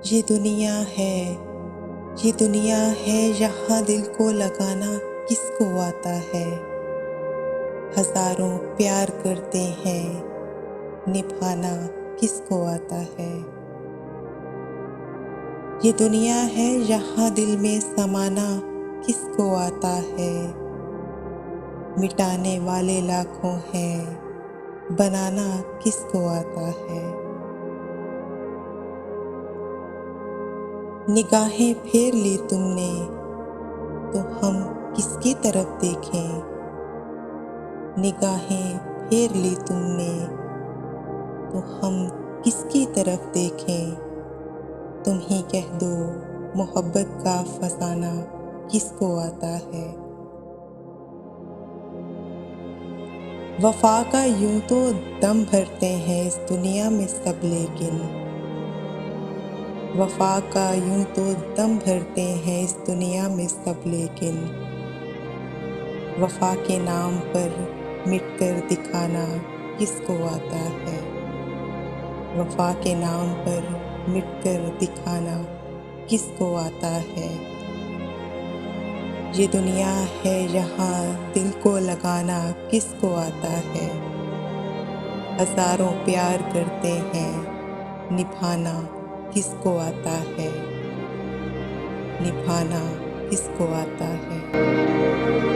ये दुनिया है, ये दुनिया है, यहाँ दिल को लगाना किसको आता है। हजारों प्यार करते हैं, निभाना किसको आता है। ये दुनिया है, यहाँ दिल में समाना किसको आता है। मिटाने वाले लाखों हैं, बनाना किसको आता है। निगाहें फेर ली तुमने तो हम किसकी तरफ देखें। निगाहें फेर ली तुमने तो हम किसकी तरफ देखें। तुम ही कह दो मोहब्बत का फसाना किसको आता है। वफा का यूं तो दम भरते हैं इस दुनिया में सब, लेकिन वफा का यूं तो दम भरते हैं इस दुनिया में सब, लेकिन वफा के नाम पर मिटकर दिखाना किसको आता है। वफा के नाम पर मिटकर दिखाना किसको आता है। ये दुनिया है, यहाँ दिल को लगाना किसको आता है। हजारों प्यार करते हैं, निभाना किसको आता है। निभाना किसको आता है।